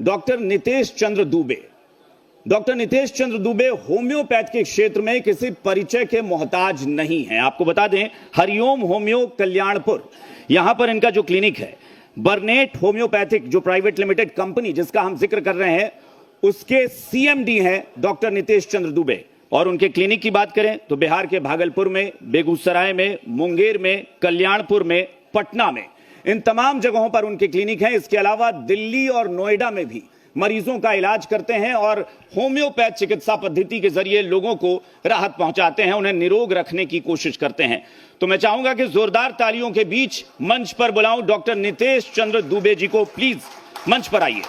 Doctor Nitesh चंद्र Dubey. Doctor Nitesh चंद्र Dubey homeopath के क्षेत्र में किसी परिचय के मोहताज नहीं है। आपको बता दें, हरिओम होम्यो कल्याणपुर, यहां पर इनका जो क्लिनिक है, बर्नेट होम्योपैथिक जो प्राइवेट लिमिटेड कंपनी जिसका हम जिक्र कर रहे हैं, उसके सीएमडी हैं डॉक्टर नितेश चंद्र दुबे। और उनके क्लिनिक की बात करें तो बिहार के भागलपुर में, बेगूसराय में, मुंगेर में, कल्याणपुर में, पटना में, इन तमाम जगहों पर उनके क्लिनिक हैं। इसके अलावा दिल्ली और नोएडा में भी मरीजों का इलाज करते हैं और होम्योपैथ चिकित्सा पद्धति के जरिए लोगों को राहत पहुंचाते हैं, उन्हें निरोग रखने की कोशिश करते हैं। तो मैं चाहूंगा कि जोरदार तालियों के बीच मंच पर बुलाऊं डॉक्टर नितेश चंद्र दुबे जी को। प्लीज मंच पर आइए।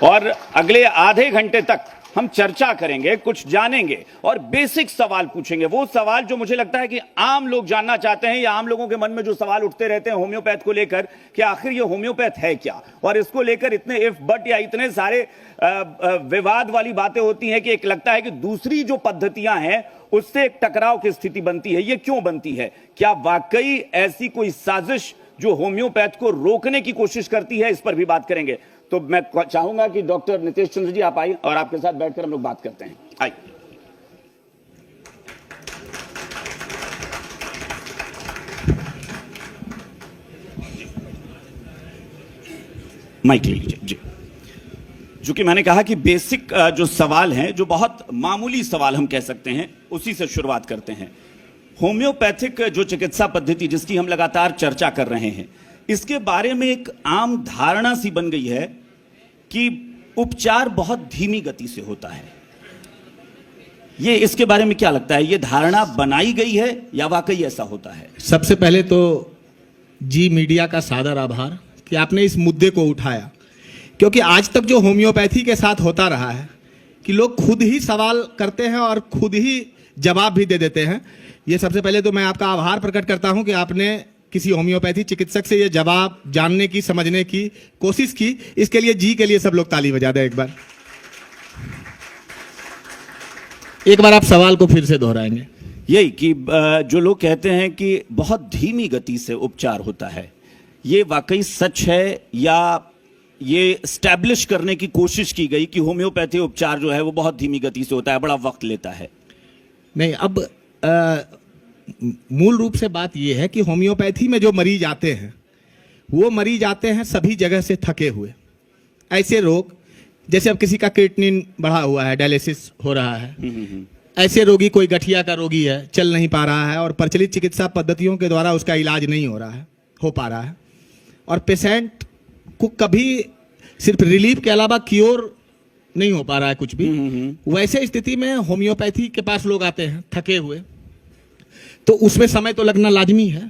और अगले आधे घंटे तक हम चर्चा करेंगे, कुछ जानेंगे और बेसिक सवाल पूछेंगे। वो सवाल जो मुझे लगता है कि आम लोग जानना चाहते हैं, या आम लोगों के मन में जो सवाल उठते रहते हैं होम्योपैथ को लेकर कि आखिर ये होम्योपैथ है क्या, और इसको लेकर इतने इफ बट या इतने सारे विवाद वाली बातें होती हैं कि एक लगता है कि दूसरी जो पद्धतियां हैं उससे एक टकराव की स्थिति बनती है। ये क्यों बनती है? क्या वाकई ऐसी कोई साजिश जो होम्योपैथ को रोकने की कोशिश करती है? इस पर भी बात करेंगे। तो मैं चाहूंगा कि डॉक्टर नितेश चंद्र जी आप आइए और आपके साथ बैठकर हम लोग बात करते हैं। आइए। माइक लीजिए जी। जो कि मैंने कहा कि बेसिक जो सवाल हैं, जो बहुत मामूली सवाल हम कह सकते हैं, उसी से शुरुआत करते हैं। होम्योपैथिक जो चिकित्सा पद्धति जिसकी हम लगातार चर्चा कर रहे हैं, इसके बारे में एक आम धारणा सी बन गई है कि उपचार बहुत धीमी गति से होता है। ये इसके बारे में क्या लगता है? ये धारणा बनाई गई है या वाकई ऐसा होता है? सबसे पहले तो जी मीडिया का सादर आभार कि आपने इस मुद्दे को उठाया, क्योंकि आज तक जो होम्योपैथी के साथ होता रहा है कि लोग खुद ही सवाल करते हैं और खुद ही जवाब भी दे देते हैं। ये सबसे पहले तो मैं आपका आभार प्रकट करता हूं कि आपने किसी होम्योपैथी चिकित्सक से ये जवाब जानने की, समझने की कोशिश की। इसके लिए जी के लिए सब लोग ताली बजा दें। एक बार आप सवाल को फिर से दोहराएंगे। यही कि जो लोग कहते हैं कि बहुत धीमी गति से उपचार होता है, ये वाकई सच है या ये स्टैब्लिश करने की कोशिश की गई कि होम्योपैथी उपचार जो है वो बहुत धीमी गति से होता है, बड़ा वक्त लेता है? नहीं, अब मूल रूप से बात यह है कि होम्योपैथी में जो मरीज आते हैं वो मरीज आते हैं सभी जगह से थके हुए। ऐसे रोग जैसे अब किसी का क्रिएटिनिन बढ़ा हुआ है, डायलिसिस हो रहा है, ऐसे रोगी, कोई गठिया का रोगी है, चल नहीं पा रहा है और प्रचलित चिकित्सा पद्धतियों के द्वारा उसका इलाज नहीं हो पा रहा है, और पेशेंट को कभी सिर्फ रिलीफ के अलावा क्योर नहीं हो पा रहा है कुछ भी। वैसे स्थिति में होम्योपैथी के पास लोग आते हैं थके हुए, तो उसमें समय तो लगना लाजमी है।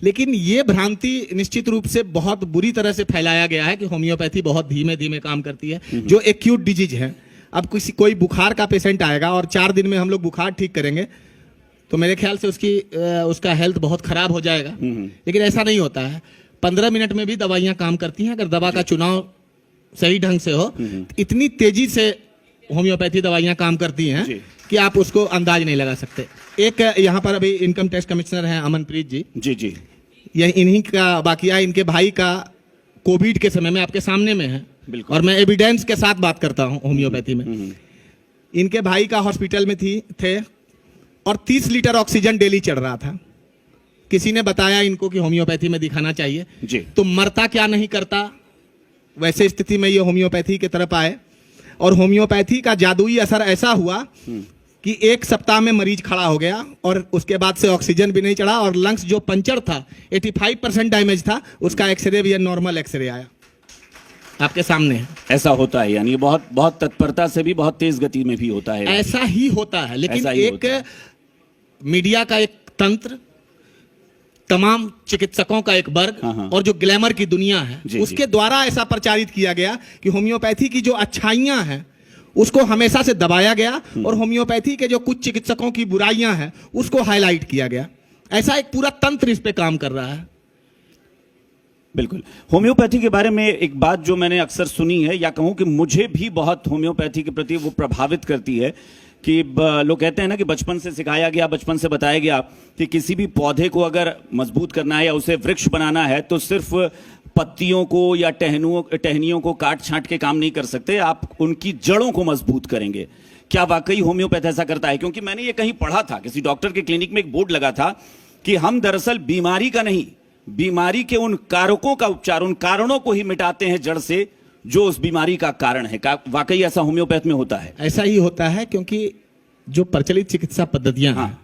लेकिन ये भ्रांति निश्चित रूप से बहुत बुरी तरह से फैलाया गया है कि होम्योपैथी बहुत धीमे धीमे काम करती है, जो एक्यूट डिजीज है। अब कोई बुखार का पेशेंट आएगा और 4 दिन में हम लोग बुखार ठीक करेंगे तो मेरे ख्याल से उसका हेल्थ बहुत खराब हो जाएगा। लेकिन ऐसा नहीं होता है। 15 मिनट में भी दवाइयां काम करती हैं अगर दवा का चुनाव सही ढंग से हो। इतनी तेजी से होम्योपैथी दवाइयां काम करती हैं कि आप उसको अंदाज नहीं लगा सकते। एक यहाँ पर अभी इनकम टैक्स कमिश्नर हैं अमनप्रीत जी। जी। यह इन्हीं का वाकया, इनके भाई का कोविड के समय में आपके सामने में है, और मैं एविडेंस के साथ बात करता हूँ होम्योपैथी में। इनके भाई का हॉस्पिटल में थे और 30 लीटर ऑक्सीजन डेली चढ़ रहा था। किसी ने बताया इनको कि होम्योपैथी में दिखाना चाहिए जी। तो मरता क्या नहीं करता, वैसे स्थिति में ये होम्योपैथी की तरफ आए और होम्योपैथी का जादुई असर ऐसा हुआ कि 1 सप्ताह में मरीज खड़ा हो गया और उसके बाद से ऑक्सीजन भी नहीं चढ़ा, और लंग्स जो पंचर था, 85% डैमेज था, उसका एक्सरे भी नॉर्मल एक्सरे आया आपके सामने है। ऐसा होता है, यानी बहुत बहुत तत्परता से भी बहुत तेज गति में भी होता है। ऐसा ही होता है, लेकिन एक मीडिया का एक तंत्र, तमाम चिकित्सकों का एक वर्ग और जो ग्लैमर की दुनिया है उसके द्वारा ऐसा प्रचारित किया गया कि होम्योपैथी की जो अच्छाइयां हैं उसको हमेशा से दबाया गया और होम्योपैथी के जो कुछ चिकित्सकों की बुराइयां हैं उसको हाईलाइट किया गया। ऐसा एक पूरा तंत्र इस पे काम कर रहा है। बिल्कुल। होम्योपैथी के बारे में एक बात जो मैंने अक्सर सुनी है, या कहूं कि मुझे भी बहुत होम्योपैथी के प्रति वो प्रभावित करती है, कि लोग कहते हैं ना कि बचपन से सिखाया गया, बचपन से बताया गया कि किसी भी पौधे को अगर मजबूत करना है या उसे वृक्ष बनाना है तो सिर्फ पत्तियों को या टहनियों को काट छांट के काम नहीं कर सकते, आप उनकी जड़ों को मजबूत करेंगे। क्या वाकई होम्योपैथ ऐसा करता है? क्योंकि मैंने ये कहीं पढ़ा था, किसी डॉक्टर के क्लिनिक में एक बोर्ड लगा था कि हम दरअसल बीमारी का नहीं, बीमारी के उन कारकों का उपचार, उन कारणों को ही मिटाते हैं जड़ से जो उस बीमारी का कारण है। वाकई ऐसा होम्योपैथ में होता है? ऐसा ही होता है, क्योंकि जो प्रचलित चिकित्सा पद्धतियां हैं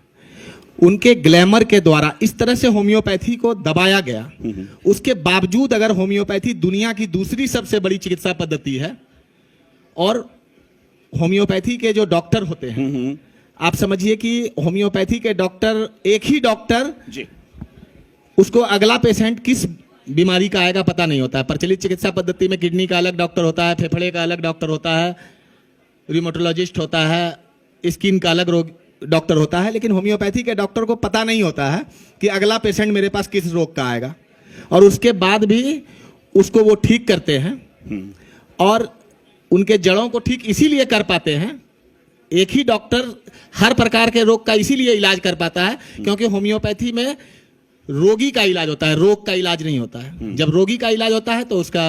उनके ग्लैमर के द्वारा इस तरह से होम्योपैथी को दबाया गया। उसके बावजूद अगर होम्योपैथी दुनिया की दूसरी सबसे बड़ी चिकित्सा पद्धति है, और होम्योपैथी के जो डॉक्टर होते हैं, आप समझिए कि होम्योपैथी के डॉक्टर, एक ही डॉक्टर जी, उसको अगला पेशेंट किस बीमारी का आएगा पता नहीं होता है। प्रचलित चिकित्सा पद्धति में किडनी का अलग डॉक्टर होता है, फेफड़े का अलग डॉक्टर होता है, रिमोटोलॉजिस्ट होता है, स्किन का अलग रोग डॉक्टर होता है। लेकिन होम्योपैथी के डॉक्टर को पता नहीं होता है कि अगला पेशेंट मेरे पास किस रोग का आएगा, और उसके बाद भी उसको वो ठीक करते हैं। और उनके जड़ों को ठीक इसीलिए कर पाते हैं, एक ही डॉक्टर हर प्रकार के रोग का इसीलिए इलाज कर पाता है क्योंकि होम्योपैथी में रोगी का इलाज होता है, रोग का इलाज नहीं होता है। जब रोगी का इलाज होता है तो उसका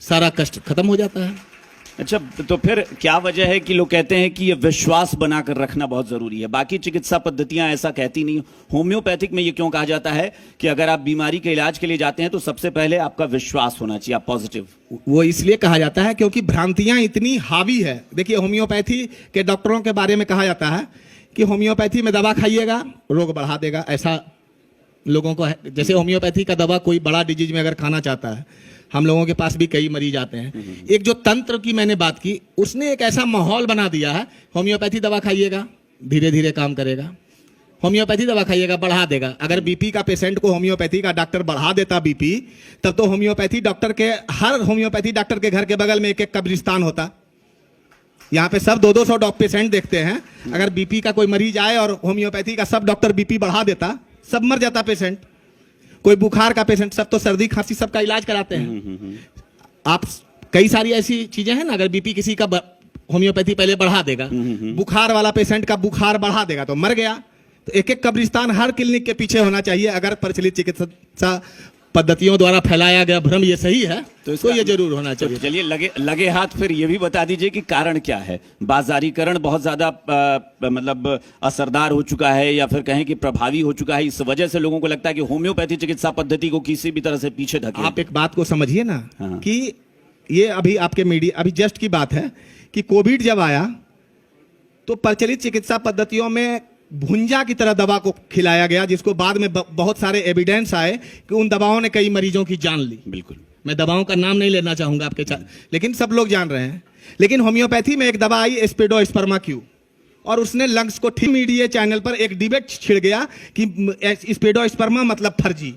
सारा कष्ट खत्म हो जाता है। अच्छा, तो फिर क्या वजह है कि लोग कहते हैं कि ये विश्वास बनाकर रखना बहुत जरूरी है? बाकी चिकित्सा पद्धतियां ऐसा कहती नहीं, होम्योपैथिक में ये क्यों कहा जाता है कि अगर आप बीमारी के इलाज के लिए जाते हैं तो सबसे पहले आपका विश्वास होना चाहिए, आप पॉजिटिव? वो इसलिए कहा जाता है क्योंकि भ्रांतियां इतनी हावी है। देखिए, होम्योपैथी के डॉक्टरों के बारे में कहा जाता है कि होम्योपैथी में दवा खाइएगा रोग बढ़ा देगा, ऐसा लोगों को है। जैसे होम्योपैथी का दवा कोई बड़ा डिजीज में अगर खाना चाहता है, हम लोगों के पास भी कई मरीज आते हैं, एक जो तंत्र की मैंने बात की, उसने एक ऐसा माहौल बना दिया है, होम्योपैथी दवा खाइएगा धीरे धीरे काम करेगा, होम्योपैथी दवा खाइएगा बढ़ा देगा। अगर बीपी का पेशेंट को होम्योपैथी का डॉक्टर बढ़ा देता बीपी, तब तो होम्योपैथी डॉक्टर के, हर होम्योपैथी डॉक्टर के घर के बगल में एक एक कब्रिस्तान होता। यहाँ पे सब 200-200 पेशेंट देखते हैं। अगर बीपी का कोई मरीज आए और होम्योपैथी का सब डॉक्टर बीपी बढ़ा देता, सब मर जाता पेशेंट। कोई बुखार का पेशेंट, सब तो सर्दी खांसी सबका इलाज कराते हैं। आप कई सारी ऐसी चीजें हैं ना, अगर बीपी किसी का होम्योपैथी पहले बढ़ा देगा, बुखार वाला पेशेंट का बुखार बढ़ा देगा तो मर गया। तो एक एक कब्रिस्तान हर क्लिनिक के पीछे होना चाहिए। अगर प्रचलित चिकित्सा पद्धतियों द्वारा फैलाया गया भ्रम ये सही है तो ये जरूर होना चाहिए। तो चलिए लगे हाथ फिर ये भी बता दीजिए कि कारण क्या है? बाजारीकरण बहुत ज्यादा मतलब असरदार हो चुका है, या फिर कहें कि प्रभावी हो चुका है, इस वजह से लोगों को लगता है कि होम्योपैथी चिकित्सा पद्धति को किसी भी तरह से पीछे धकेल? आप एक बात को समझिए ना, कि ये अभी आपके मीडिया, अभी जस्ट की बात है कि कोविड जब आया तो प्रचलित चिकित्सा पद्धतियों में भुंजा की तरह दवा को खिलाया गया, जिसको बाद में बहुत सारे एविडेंस आए कि उन दवाओं ने कई मरीजों की जान ली। बिल्कुल, मैं दवाओं का नाम नहीं लेना चाहूंगा आपके लेकिन सब लोग जान रहे हैं। लेकिन होम्योपैथी में एक दवा आई एस्पेडोस्पर्मा क्यू, और उसने लंग्स को ठीक। मीडिया चैनल पर एक डिबेट छिड़ गया कि एस्पेडोस्पर्मा मतलब फर्जी।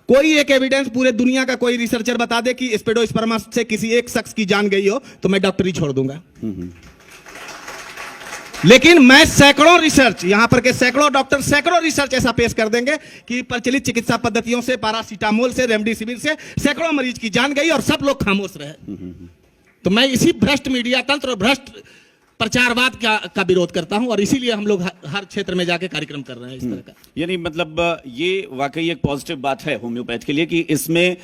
कोई एक एविडेंस पूरे दुनिया का कोई रिसर्चर बता दे कि एस्पेडोस्पर्मा से किसी एक शख्स की जान गई हो तो मैं डॉक्टरी छोड़ दूंगा। लेकिन मैं सैकड़ों रिसर्च, यहां पर के सैकड़ों डॉक्टर सैकड़ों रिसर्च ऐसा पेश कर देंगे कि प्रचलित चिकित्सा पद्धतियों से, पैरासीटामोल से, रेमडेसिविर से सैकड़ों मरीज की जान गई और सब लोग खामोश रहे। तो मैं इसी भ्रष्ट मीडिया तंत्र और भ्रष्ट प्रचारवाद का विरोध करता हूं, और इसीलिए हम लोग हर क्षेत्र में जाके कार्यक्रम कर रहे हैं इस तरह का। यानी मतलब ये वाकई एक पॉजिटिव बात है होम्योपैथ के लिए कि इसमें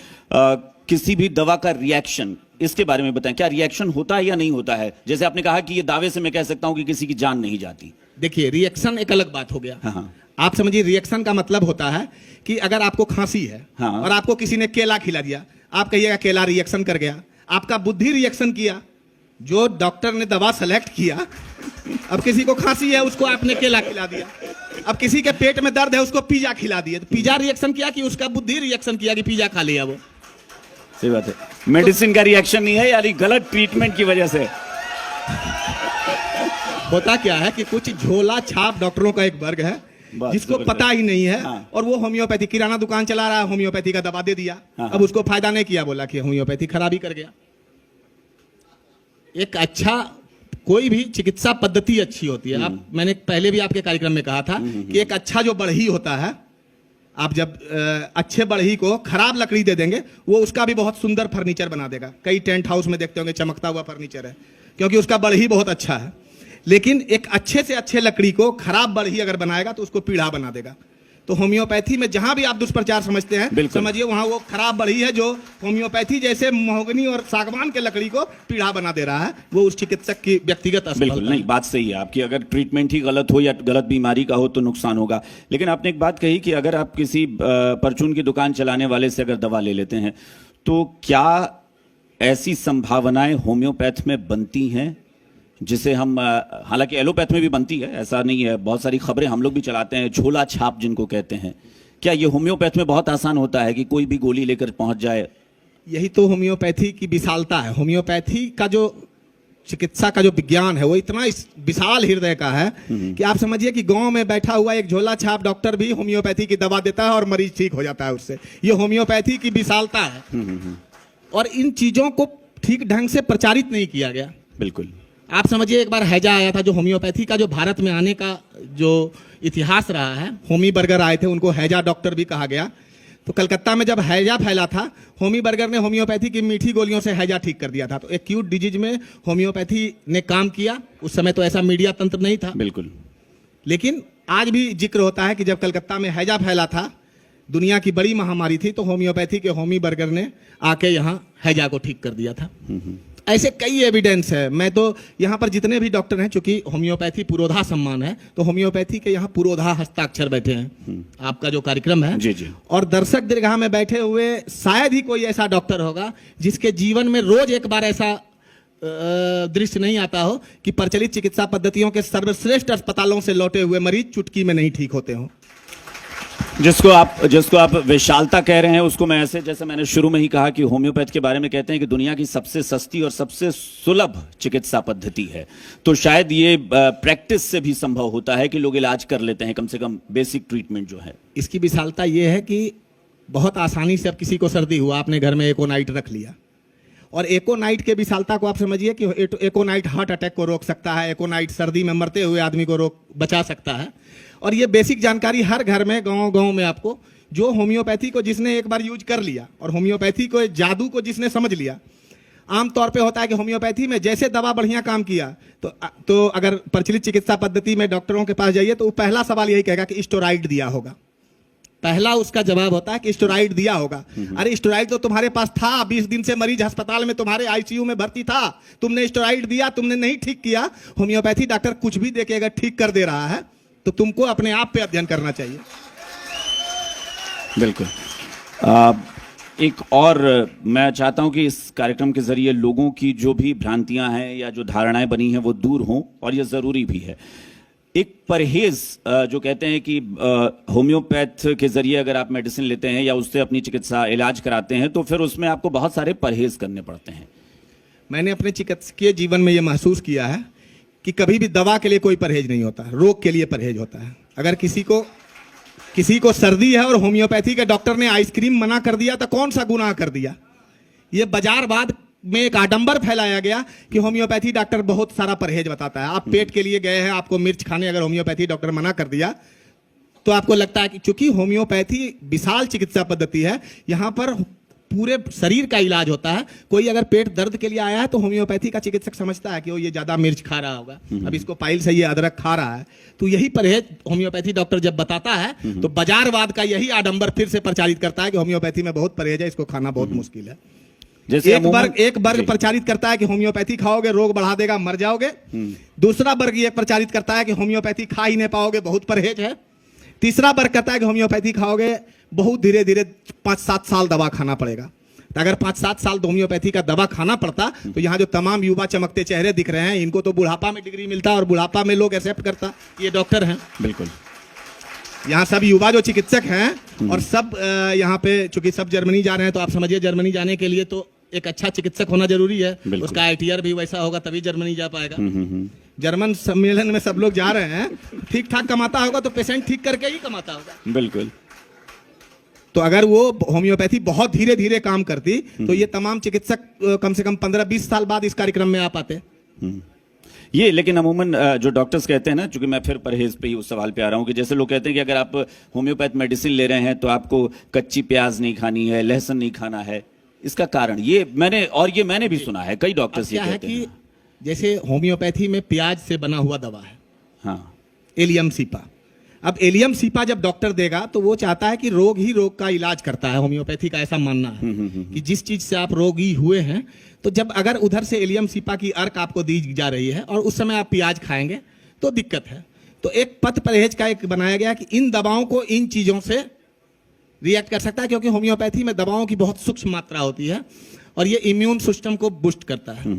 किसी भी दवा का रिएक्शन, इसके बारे में बताएं, क्या रिएक्शन होता है या नहीं होता है? जैसे आपने कहा कि ये दावे से मैं कह सकता हूं कि किसी की जान नहीं जाती। देखिए, रिएक्शन एक अलग बात हो गया। हाँ। आप समझिए, रिएक्शन का मतलब होता है कि अगर आपको खांसी है, हाँ, और आपको किसी ने केला खिला दिया, आप कहिएगा केला रिएक्शन कर गया, आपका बुद्धि रिएक्शन किया, जो डॉक्टर ने दवा सेलेक्ट किया। अब किसी को खांसी है, उसको आपने केला खिला दिया। अब किसी के पेट में दर्द है, उसको पिज्जा खिला दिया, तो पिज्जा रिएक्शन किया कि उसका बुद्धि रिएक्शन किया कि पिज्जा खा लिया वो? सही बात है। मेडिसिन का रिएक्शन नहीं है, यानी गलत ट्रीटमेंट की वजह से। होता क्या है कि कुछ झोला छाप डॉक्टरों का एक वर्ग है जिसको पता ही नहीं है। हाँ। और वो होम्योपैथी, किराना दुकान चला रहा है, होम्योपैथी का दवा दे दिया। हाँ। अब उसको फायदा नहीं किया, बोला कि होम्योपैथी खराबी कर गया। एक अच्छा, कोई भी चिकित्सा पद्धति अच्छी होती है। आप, मैंने पहले भी आपके कार्यक्रम में कहा था कि एक अच्छा जो बढ़ई होता है, आप जब अच्छे बढ़ई को खराब लकड़ी दे देंगे, वो उसका भी बहुत सुंदर फर्नीचर बना देगा। कई टेंट हाउस में देखते होंगे चमकता हुआ फर्नीचर है, क्योंकि उसका बढ़ई बहुत अच्छा है। लेकिन एक अच्छे से अच्छे लकड़ी को खराब बढ़ई अगर बनाएगा तो उसको पीढ़ा बना देगा। तो होम्योपैथी में जहां भी आप दुष्प्रचार समझते हैं, बिल्कुल। समझिए वहां वो खराब बढ़ी है, जो होम्योपैथी जैसे महोगनी और सागवान के लकड़ी को पीढ़ा बना दे रहा है, वो उस चिकित्सक की व्यक्तिगत बिल्कुल असफलता नहीं, है। बात सही है आपकी। अगर ट्रीटमेंट ही गलत हो या गलत बीमारी का हो तो नुकसान होगा। लेकिन आपने एक बात कही कि अगर आप किसी परचून की दुकान चलाने वाले से अगर दवा ले लेते हैं तो क्या ऐसी संभावनाएं होम्योपैथ में बनती हैं जिसे हम हालांकि एलोपैथ में भी बनती है, ऐसा नहीं है, बहुत सारी खबरें हम लोग भी चलाते हैं, झोला छाप जिनको कहते हैं, क्या ये होम्योपैथ में बहुत आसान होता है कि कोई भी गोली लेकर पहुंच जाए? यही तो होम्योपैथी की विशालता है। होम्योपैथी का जो चिकित्सा का जो विज्ञान है वो इतना विशाल हृदय का है कि आप समझिए कि गांव में बैठा हुआ एक झोला छाप डॉक्टर भी होम्योपैथी की दवा देता है और मरीज ठीक हो जाता है उससे। ये होम्योपैथी की विशालता है। और इन चीजों को ठीक ढंग से प्रचारित नहीं किया गया। बिल्कुल। आप समझिए एक बार हैजा आया था, जो होम्योपैथी का जो भारत में आने का जो इतिहास रहा है, होमी बर्गर आए थे, उनको हैजा डॉक्टर भी कहा गया। तो कलकत्ता में जब हैजा फैला था, होमी बर्गर ने होम्योपैथी की मीठी गोलियों से हैजा ठीक कर दिया था। तो एक्यूट डिजीज में होम्योपैथी ने काम किया। उस समय तो ऐसा मीडिया तंत्र नहीं था। बिल्कुल। लेकिन आज भी जिक्र होता है कि जब कलकत्ता में हैजा फैला था, दुनिया की बड़ी महामारी थी, तो होम्योपैथी के होमी बर्गर ने आके यहाँ हैजा को ठीक कर दिया था। ऐसे कई एविडेंस है। मैं तो यहाँ पर जितने भी डॉक्टर हैं, चूंकि होम्योपैथी पुरोधा सम्मान है, तो होम्योपैथी के यहाँ पुरोधा हस्ताक्षर बैठे हैं। आपका जो कार्यक्रम है जी जी। और दर्शक दीर्घा में बैठे हुए शायद ही कोई ऐसा डॉक्टर होगा जिसके जीवन में रोज एक बार ऐसा दृश्य नहीं आता हो कि प्रचलित चिकित्सा पद्धतियों के सर्वश्रेष्ठ अस्पतालों से लौटे हुए मरीज चुटकी में नहीं ठीक होते हों। जिसको आप विशालता कह रहे हैं, उसको मैं ऐसे, जैसे मैंने शुरू में ही कहा कि होम्योपैथ के बारे में कहते हैं कि दुनिया की सबसे सस्ती और सबसे सुलभ चिकित्सा पद्धति है। तो शायद ये प्रैक्टिस से भी संभव होता है कि लोग इलाज कर लेते हैं, कम से कम बेसिक ट्रीटमेंट जो है। इसकी विशालता ये है कि बहुत आसानी से अब किसी को सर्दी हुआ, आपने घर में एकोनाइट रख लिया, और एकोनाइट के विशालता को आप समझिए कि एकोनाइट हार्ट अटैक को रोक सकता है, एकोनाइट सर्दी में मरते हुए आदमी को बचा सकता है। और ये बेसिक जानकारी हर घर में, गांव में आपको, जो होम्योपैथी को जिसने एक बार यूज कर लिया और होम्योपैथी को जादू को जिसने समझ लिया, आमतौर पे होता है कि होम्योपैथी में जैसे दवा बढ़िया काम किया तो अगर प्रचलित चिकित्सा पद्धति में डॉक्टरों के पास जाइए तो पहला सवाल यही कहेगा कि स्टेरॉइड दिया होगा। पहला उसका जवाब होता है कि स्टेरॉइड दिया होगा। अरे स्टेरॉइड तो तुम्हारे पास था, 20 दिन से मरीज अस्पताल में तुम्हारे आईसीयू में भर्ती था, तुमने स्टेरॉइड दिया, तुमने नहीं ठीक किया। होम्योपैथी डॉक्टर कुछ भी देके अगर ठीक कर दे रहा है तो तुमको अपने आप पे अध्ययन करना चाहिए। बिल्कुल। एक और मैं चाहता हूं कि इस कार्यक्रम के जरिए लोगों की जो भी भ्रांतियां हैं या जो धारणाएं बनी हैं वो दूर हों, और ये जरूरी भी है। एक परहेज जो कहते हैं कि होम्योपैथ के जरिए अगर आप मेडिसिन लेते हैं या उससे अपनी चिकित्सा इलाज कराते हैं तो फिर उसमें आपको बहुत सारे परहेज करने पड़ते हैं। मैंने अपने चिकित्सकीय जीवन में ये महसूस किया है कि कभी भी दवा के लिए कोई परहेज नहीं होता, रोग के लिए परहेज होता है। अगर किसी को सर्दी है और होम्योपैथी के डॉक्टर ने आइसक्रीम मना कर दिया तो कौन सा गुनाह कर दिया। ये बाजारवाद में एक आडंबर फैलाया गया कि होम्योपैथी डॉक्टर बहुत सारा परहेज बताता है। आप पेट के लिए गए हैं, आपको मिर्च खाने अगर होम्योपैथी डॉक्टर मना कर दिया तो आपको लगता है कि चूंकि होम्योपैथी विशाल चिकित्सा पद्धति है, यहाँ पर पूरे शरीर का इलाज होता है। कोई अगर पेट दर्द के लिए आया है तो होम्योपैथी का चिकित्सक समझता है कि वो ये ज्यादा मिर्च खा रहा होगा, अब इसको पाइल से ये अदरक खा रहा है। तो यही परहेज होम्योपैथी डॉक्टर जब बताता है तो बाजारवाद का यही आडंबर फिर से प्रचारित करता है कि होम्योपैथी में बहुत परहेज है, इसको खाना बहुत मुश्किल है। जैसे एक वर्ग प्रचारित करता है कि होम्योपैथी खाओगे रोग बढ़ा देगा, मर जाओगे। दूसरा वर्ग ये प्रचारित करता है कि होम्योपैथी खा ही नहीं पाओगे, बहुत परहेज है। तीसरा वर्ग कहता है कि होम्योपैथी खाओगे बहुत धीरे धीरे 5-7 साल दवा खाना पड़ेगा। तो अगर 5-7 साल होम्योपैथी का दवा खाना पड़ता तो यहाँ जो तमाम युवा चमकते चेहरे दिख रहे हैं, इनको तो बुढ़ापा में डिग्री मिलता और बुढ़ापा में लोग एक्सेप्ट करता ये डॉक्टर हैं। बिल्कुल। यहाँ सब युवा जो चिकित्सक हैं और सब यहाँ पे चूंकि सब जर्मनी जा रहे हैं, तो आप समझिए जर्मनी जाने के लिए तो एक अच्छा चिकित्सक होना जरूरी है। उसका ITR भी वैसा होगा तभी जर्मनी जा पाएगा। जर्मन सम्मेलन में सब लोग जा रहे हैं, ठीक ठाक कमाता होगा तो पेशेंट ठीक करके ही कमाता होगा। बिल्कुल। तो अगर वो होम्योपैथी बहुत धीरे धीरे काम करती तो ये तमाम चिकित्सक कम से कम 15-20 साल बाद इस कार्यक्रम में आ पाते। ये लेकिन अमूमन जो डॉक्टर्स कहते हैं ना, चूंकि मैं फिर परहेज पे ही उस सवाल पे आ रहा हूँ कि जैसे लोग कहते हैं कि अगर आप होम्योपैथ मेडिसिन ले रहे हैं तो आपको कच्ची प्याज नहीं खानी है, लहसुन नहीं खाना है। इसका कारण ये मैंने भी सुना है, कई डॉक्टर्स ये कहते हैं। जैसे होम्योपैथी में प्याज से बना हुआ दवा है, हाँ, एलियम सीपा। अब एलियम सीपा जब डॉक्टर देगा तो वो चाहता है कि रोग ही रोग का इलाज करता है। होम्योपैथी का ऐसा मानना है कि जिस चीज से आप रोगी हुए हैं, तो जब अगर उधर से एलियम सीपा की अर्क आपको दी जा रही है और उस समय आप प्याज खाएंगे तो दिक्कत है। तो एक पथ परहेज का एक बनाया गया कि इन दवाओं को इन चीजों से रिएक्ट कर सकता है, क्योंकि होम्योपैथी में दवाओं की बहुत सूक्ष्म मात्रा होती है और ये इम्यून सिस्टम को बूस्ट करता है।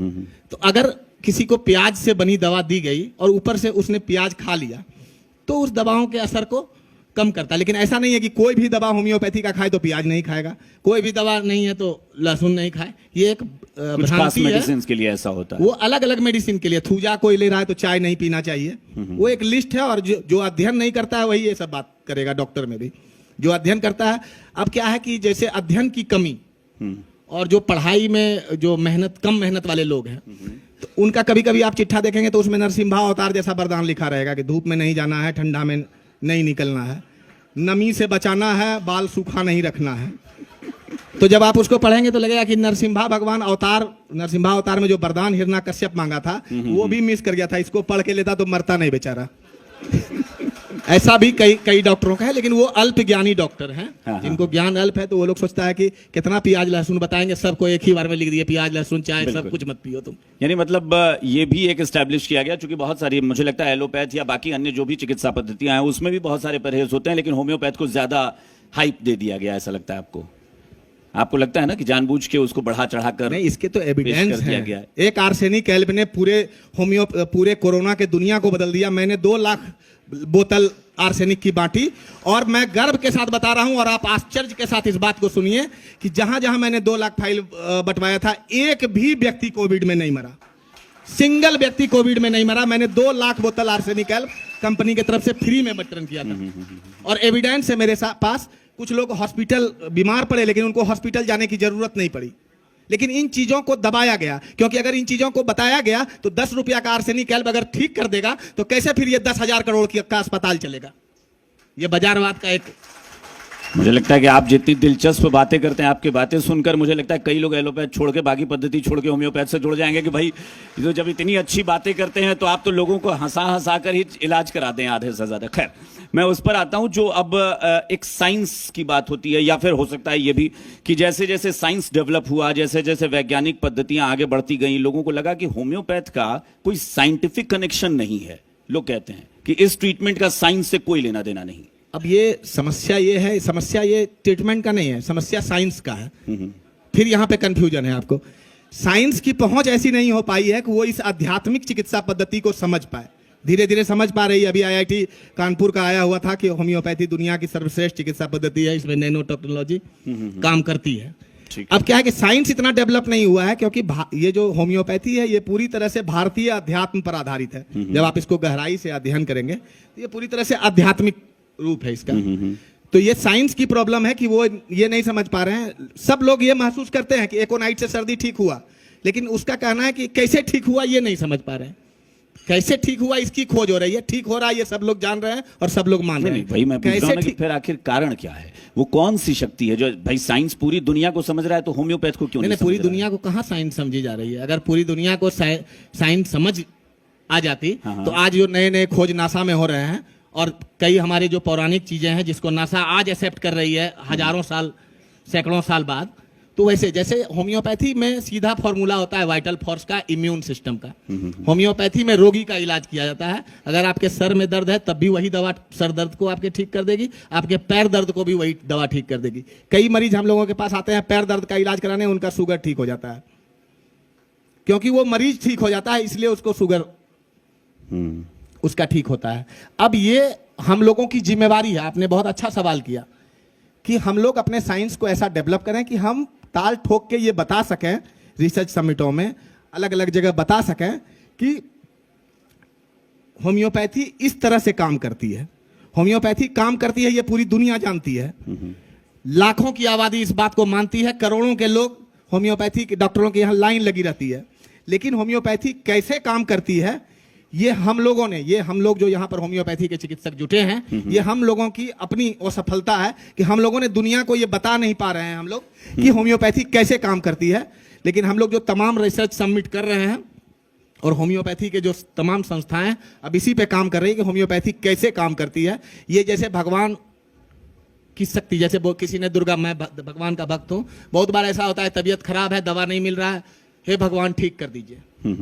तो अगर किसी को प्याज से बनी दवा दी गई और ऊपर से उसने प्याज खा लिया तो उस दवाओं के असर को कम करता है। लेकिन ऐसा नहीं है कि कोई भी दवा होम्योपैथी का खाए तो प्याज नहीं खाएगा, कोई भी दवा नहीं है तो लहसुन नहीं खाए। ये एक भ्रांति है। मेडिसिन के लिए ऐसा होता है। वो अलग अलग मेडिसिन के लिए, थूजा कोई ले रहा है तो चाय नहीं पीना चाहिए, वो एक लिस्ट है। और जो अध्ययन नहीं करता है वही ये सब बात करेगा। डॉक्टर में भी जो अध्ययन करता है, अब क्या है कि जैसे अध्ययन की कमी और जो पढ़ाई में जो कम मेहनत वाले लोग हैं, तो उनका कभी कभी आप चिट्ठा देखेंगे तो उसमें नरसिम्हा अवतार जैसा वरदान लिखा रहेगा कि धूप में नहीं जाना है, ठंडा में नहीं निकलना है, नमी से बचाना है, बाल सूखा नहीं रखना है। तो जब आप उसको पढ़ेंगे तो लगेगा कि नरसिम्हा अवतार में जो वरदान हिरण्यकश्यप मांगा था वो भी मिस कर गया था। इसको पढ़ के लेता तो मरता नहीं बेचारा। ऐसा भी कई डॉक्टरों का है, लेकिन वो अल्प ज्ञानी डॉक्टर हैं। जिनको ज्ञान अल्प है तो वो लोग सोचता है कि कितना प्याज लहसुन बताएंगे, सबको एक ही बार में लिख दिए प्याज लहसुन चाय सब कुछ मत पियो तुम। यानी मतलब ये भी एक एस्टैब्लिश किया गया, क्योंकि बहुत सारी मुझे लगता है एलोपैथ या बाकी अन्य जो भी चिकित्सा पद्धतियां हैं उसमें भी बहुत सारे परहेज होते हैं, लेकिन होम्योपैथ को ज्यादा हाइप दे दिया गया। ऐसा लगता है आपको लगता है ना कि जानबूझ के उसको बढ़ा चढ़ा कर? नहीं, इसके तो एविडेंस है। एक आर्सेनिक एल्ब ने पूरे कोरोना के दुनिया को बदल दिया। मैंने 2 लाख बोतल आर्सेनिक की बांटी और मैं गर्व के साथ बता रहा हूं, और आप आश्चर्य के साथ इस बात को सुनिए कि जहां जहां मैंने 2 लाख फाइल बंटवाया था, एक भी व्यक्ति कोविड में नहीं मरा, सिंगल व्यक्ति कोविड में नहीं मरा। मैंने 2 लाख बोतल आर्सेनिक एल्ब कंपनी की तरफ से फ्री में वितरण किया था। और एविडेंस है मेरे पास। कुछ लोग हॉस्पिटल बीमार पड़े लेकिन उनको हॉस्पिटल जाने की जरूरत नहीं पड़ी, लेकिन इन चीजों को दबाया गया। क्योंकि अगर इन चीजों को बताया गया तो 10 रुपया का आर्सेनिक एल्ब अगर ठीक कर देगा तो कैसे फिर ये 10,000 करोड़ का अस्पताल चलेगा। ये बाजारवाद का एक, मुझे लगता है कि आप जितनी दिलचस्प बातें करते हैं, आपकी बातें सुनकर मुझे लगता है कई लोग एलोपैथ छोड़ के बाकी पद्धति छोड़ के होम्योपैथ से जुड़ जाएंगे कि भाई तो जब इतनी अच्छी बातें करते हैं तो आप तो लोगों को हंसा कर ही इलाज करा दें आधे से ज्यादा। खैर, मैं उस पर आता हूं जो अब एक साइंस की बात होती है, या फिर हो सकता है ये भी कि जैसे जैसे साइंस डेवलप हुआ, जैसे जैसे वैज्ञानिक पद्धतियां आगे बढ़ती गई, लोगों को लगा कि होम्योपैथ का कोई साइंटिफिक कनेक्शन नहीं है। लोग कहते हैं कि इस ट्रीटमेंट का साइंस से कोई लेना देना नहीं। अब ये समस्या ये ट्रीटमेंट का नहीं है, समस्या साइंस का है। फिर यहाँ पे कंफ्यूजन है आपको। साइंस की पहुंच ऐसी नहीं हो पाई है कि वो इस आध्यात्मिक चिकित्सा पद्धति को समझ पाए। धीरे धीरे समझ पा रही है। अभी IIT कानपुर का आया हुआ था कि होम्योपैथी दुनिया की सर्वश्रेष्ठ चिकित्सा पद्धति है, इसमें नैनो टेक्नोलॉजी काम करती है। अब क्या है कि साइंस इतना डेवलप नहीं हुआ है, क्योंकि ये जो होम्योपैथी है ये पूरी तरह से भारतीय अध्यात्म पर आधारित है। जब आप इसको गहराई से अध्ययन करेंगे तो ये पूरी तरह से आध्यात्मिक रूप है इसका। तो ये साइंस की प्रॉब्लम है कि वो ये नहीं समझ पा रहे हैं। सब लोग ये महसूस करते हैं कि एकोनाइट से सर्दी ठीक हुआ, लेकिन उसका कहना है कि कैसे ठीक हुआ ये नहीं समझ पा रहे हैं। कैसे ठीक हुआ इसकी खोज हो रही है। ठीक हो रहा है ये सब लोग जान रहे हैं और सब लोग मान रहे हैं। भाई मैं पूछ रहा हूं कि फिर आखिर कारण क्या है? वो कौन सी शक्ति है जो भाई साइंस पूरी दुनिया को समझ रहा है तो होम्योपैथ को क्यों नहीं? पूरी दुनिया को कहाँ साइंस समझी जा रही है। अगर पूरी दुनिया को साइंस समझ आ जाती तो आज जो नए नए खोज नासा में हो रहे हैं और कई हमारे जो पौराणिक चीजें हैं जिसको नासा आज एक्सेप्ट कर रही है हजारों साल सैकड़ों साल बाद, तो वैसे जैसे होम्योपैथी में सीधा फॉर्मूला होता है वाइटल फोर्स का, इम्यून सिस्टम का। होम्योपैथी में रोगी का इलाज किया जाता है। अगर आपके सर में दर्द है तब भी वही दवा सर दर्द को आपके ठीक कर देगी, आपके पैर दर्द को भी वही दवा ठीक कर देगी। कई मरीज हम लोगों के पास आते हैं पैर दर्द का इलाज कराने, उनका शुगर ठीक हो जाता है, क्योंकि वो मरीज ठीक हो जाता है इसलिए उसको शुगर उसका ठीक होता है। अब ये हम लोगों की जिम्मेवारी है। आपने बहुत अच्छा सवाल किया कि हम लोग अपने साइंस को ऐसा डेवलप करें कि हम ताल ठोक के ये बता सकें, रिसर्च समिटों में अलग अलग जगह बता सकें कि होम्योपैथी इस तरह से काम करती है। होम्योपैथी काम करती है ये पूरी दुनिया जानती है। लाखों की आबादी इस बात को मानती है। करोड़ों के लोग होम्योपैथी के डॉक्टरों के यहाँ लाइन लगी रहती है। लेकिन होम्योपैथी कैसे काम करती है ये हम लोग जो यहाँ पर होम्योपैथी के चिकित्सक जुटे हैं, ये हम लोगों की अपनी असफलता है कि हम लोगों ने दुनिया को ये बता नहीं पा रहे हैं हम लोग कि होम्योपैथी कैसे काम करती है। लेकिन हम लोग जो तमाम रिसर्च सबमिट कर रहे हैं और होम्योपैथी के जो तमाम संस्थाएं अब इसी पे काम कर रही है कि होम्योपैथी कैसे काम करती है। ये जैसे भगवान की शक्ति, जैसे किसी ने दुर्गा, मैं भगवान का भक्त हूँ, बहुत बार ऐसा होता है तबीयत खराब है, दवा नहीं मिल रहा है, हे भगवान ठीक कर दीजिए,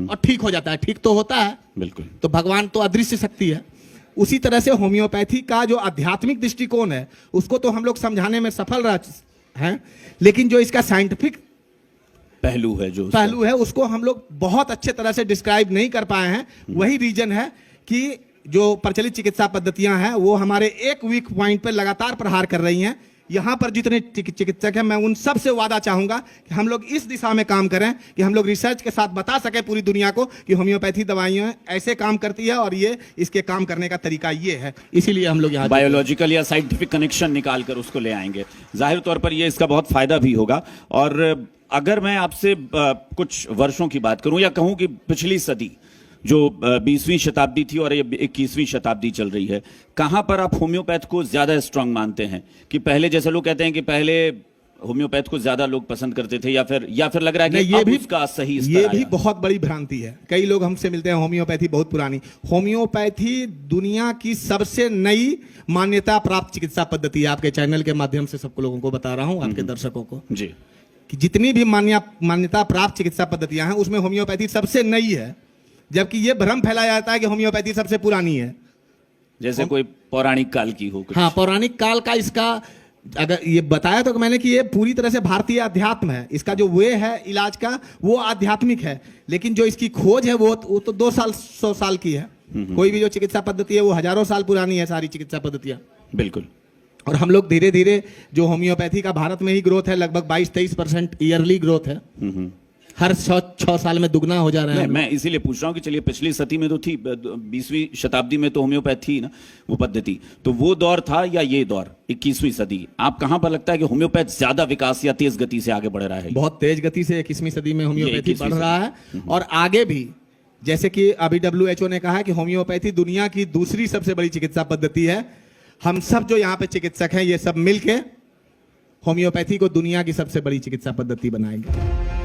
और ठीक हो जाता है। ठीक तो होता है, बिल्कुल। तो भगवान तो अदृश्य शक्ति है। उसी तरह से होम्योपैथी का जो आध्यात्मिक दृष्टिकोण है उसको तो हम लोग समझाने में सफल रहे हैं, लेकिन जो इसका साइंटिफिक पहलू है उसको हम लोग बहुत अच्छे तरह से डिस्क्राइब नहीं कर पाए हैं। वही रीजन है कि जो प्रचलित चिकित्सा पद्धतियां हैं वो हमारे एक वीक पॉइंट पर लगातार प्रहार कर रही हैं। यहाँ पर जितने चिकित्सक हैं, मैं उन सब से वादा चाहूंगा कि हम लोग इस दिशा में काम करें कि हम लोग रिसर्च के साथ बता सके पूरी दुनिया को कि होम्योपैथी दवाइयां ऐसे काम करती है और ये इसके काम करने का तरीका ये है। इसीलिए हम लोग यहाँ बायोलॉजिकल या साइंटिफिक कनेक्शन निकाल कर उसको ले आएंगे। जाहिर तौर पर ये इसका बहुत फायदा भी होगा। और अगर मैं आपसे कुछ वर्षों की बात करूं या कहूं कि पिछली सदी जो 20वीं शताब्दी थी और ये 21वीं शताब्दी चल रही है, कहां पर आप होम्योपैथ को ज्यादा स्ट्रांग मानते हैं? कि पहले जैसे लोग कहते हैं कि पहले होम्योपैथ को ज्यादा लोग पसंद करते थे, या फिर लग रहा है कि ये अब भी उसका सही स्तर ये आया? भी बहुत बड़ी भ्रांति है। कई लोग हमसे मिलते हैं, होम्योपैथी बहुत पुरानी। होम्योपैथी दुनिया की सबसे नई मान्यता प्राप्त चिकित्सा पद्धति है। आपके चैनल के माध्यम से सबको लोगों को बता रहा हूं, आपके दर्शकों को, जी, कि जितनी भी मान्यता प्राप्त चिकित्सा पद्धतियां हैं उसमें होम्योपैथी सबसे नई है, जबकि ये भ्रम फैलाया जाता है कि होम्योपैथी सबसे पुरानी है, जैसे कोई पौराणिक काल की हो कुछ। हाँ, पौराणिक काल का इसका अगर ये बताया तो मैंने कि ये पूरी तरह से भारतीय अध्यात्म है। इसका जो वे है इलाज का वो आध्यात्मिक है, लेकिन जो इसकी खोज है वो तो 100 साल की है। कोई भी जो चिकित्सा पद्धति है वो हजारों साल पुरानी है, सारी चिकित्सा पद्धतियां। बिल्कुल। और हम लोग धीरे धीरे जो होम्योपैथी का भारत में ही ग्रोथ है, लगभग 22-23% ईयरली ग्रोथ है। हर 6 साल में दुगना हो जा रहा है। मैं इसीलिए पूछ रहा हूं कि चलिए पिछली सदी में तो थी, 20वीं शताब्दी में तो होम्योपैथ थी ना, वो पद्धति, तो वो दौर था या ये दौर 21वीं सदी? आप कहां पर लगता है कि होम्योपैथ ज्यादा विकास या तेज गति से आगे बढ़ रहा है? बहुत तेज गति से 21वीं सदी में होम्योपैथी बढ़ रहा है, और आगे भी। जैसे कि अभी WHO ने कहा है कि होम्योपैथी दुनिया की दूसरी सबसे बड़ी चिकित्सा पद्धति है। हम सब जो यहाँ पे चिकित्सक हैं, ये सब मिलके होम्योपैथी को दुनिया की सबसे बड़ी चिकित्सा पद्धति बनाएंगे।